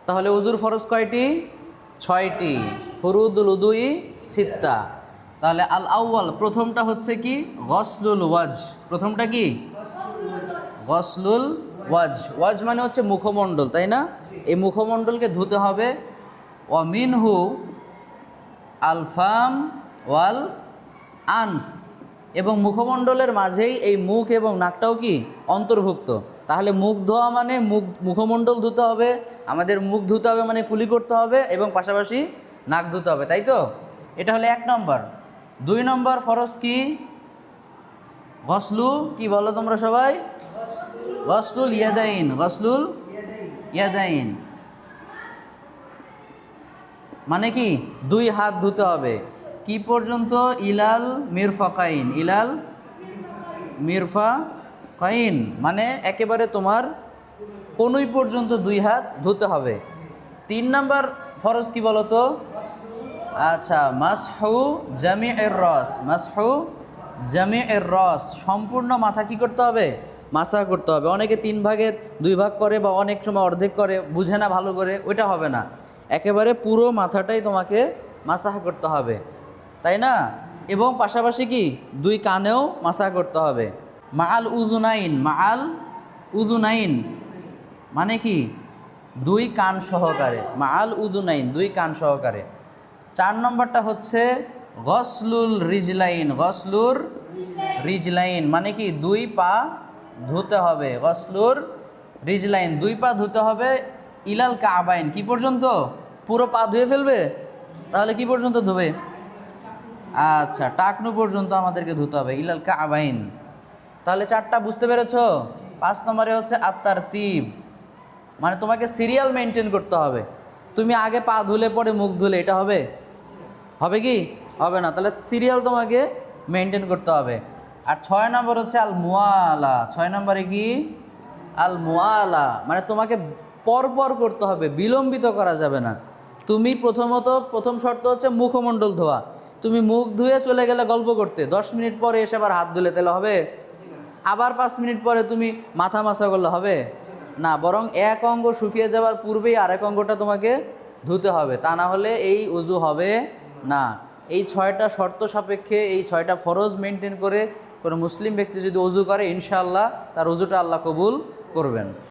তাহলে উজুর ফরজ কয়টি? 6টি। ফুরুদুল উদুই সিত্তা। তাহলে আল আউয়াল প্রথমটা হচ্ছে কি? গসলুল ওয়াজ। প্রথমটা কি? গসলুল ওয়াজ। ওয়াজ মানে হচ্ছে মুখমণ্ডল, তাই না? এই মুখমণ্ডলকে ধুতে হবে। ওয়া মিনহু আল ফাম ওয়াল আনফ, এবং মুখমণ্ডলের মাঝেই এই মুখ এবং নাকটাও কি অন্তর্ভুক্ত। তাহলে মুখ ধোয়া মানে মুখমণ্ডল ধুতে হবে, আমাদের মুখ ধুতে হবে মানে কুলি করতে হবে, এবং পাশাপাশি নাক ধুতে হবে, তাই তো? এটা হলো 1 নম্বর। 2 নম্বর ফরজ কি? গসলু কি বলো তোমরা সবাই? গসলুল ইয়াদাইন। গসলুল ইয়াদাইন মানে কি? 2 হাত ধুতে হবে। কি পর্যন্ত? ইলাল মিরফাকাইন। ইলাল মিরফাকাইন মানে একেবারে তোমার কনুই পর্যন্ত 2 হাত ধুতে হবে। 3 নাম্বার ফরজ কি বলো তো? আচ্ছা, মাসহু জামিউর রাস। মাসহু জামিউর রাস, সম্পূর্ণ মাথা কি করতে হবে? মাসা করতে হবে। অনেকে 3 ভাগের 2 ভাগ করে, বা অনেক সময় অর্ধেক করে, বুঝে না ভালো করে, ওইটা হবে না। একেবারে পুরো মাথাটাই তোমাকে মাসাহ করতে হবে, তাই না? এবং পাশাপাশি কি 2 কানেও মাসাহ করতে হবে। মাআল উযুনাইন। মাআল উযুনাইন মানে কি? 2 কান সহকারে। মাআল উযুনাইন 2 কান সহকারে। 4 নম্বরটা হচ্ছে গসলুল রিজলাইন। গসলুর রিজলাইন মানে কি? 2 পা ধুতে হবে। গসলুর রিজলাইন 2 পা ধুতে হবে। ইলাল কাবাইন কি পর্যন্ত? পুরো পা ধুয়ে ফেলবে? তাহলে কি পর্যন্ত ধুবে? আচ্ছা, টাকনু পর্যন্ত আমাদেরকে ধুতে হবে। ইলাল কাবাইন। তাহলে 4টা বুঝতে পেরেছো? 5 নম্বরে হচ্ছে আত-তারতিব, মানে তোমাকে সিরিয়াল মেনটেন করতে হবে। তুমি আগে পা ধুলে পরে মুখ ধুলে এটা হবে? হবে কি? হবে না। তাহলে সিরিয়াল তোমাকে মেনটেন করতে হবে। আর 6 নম্বর হচ্ছে আল মুআলা। 6 নম্বরে কি? আল মুআলা মানে তোমাকে পরপর করতে হবে, বিলম্বিত করা যাবে না। তুমি প্রথম শর্ত হচ্ছে মুখমণ্ডল ধোয়া। তুমি মুখ ধুয়ে চলে গেলে গল্প করতে, 10 মিনিট পরে এসে আবার হাত ধুলে, তাহলে হবে? আবার 5 মিনিট পরে তুমি মাথা মাসা করলে হবে না। বরং এক অঙ্গ শুকিয়ে যাওয়ার পূর্বেই আরেক অঙ্গটা তোমাকে ধুতে হবে, তা না হলে এই উজু হবে না। এই 6টা শর্ত সাপেক্ষে, এই 6টা ফরজ মেনটেন করে কোনো মুসলিম ব্যক্তি যদি উজু করে, ইনশাআল্লাহ তার উজুটা আল্লাহ কবুল করবেন।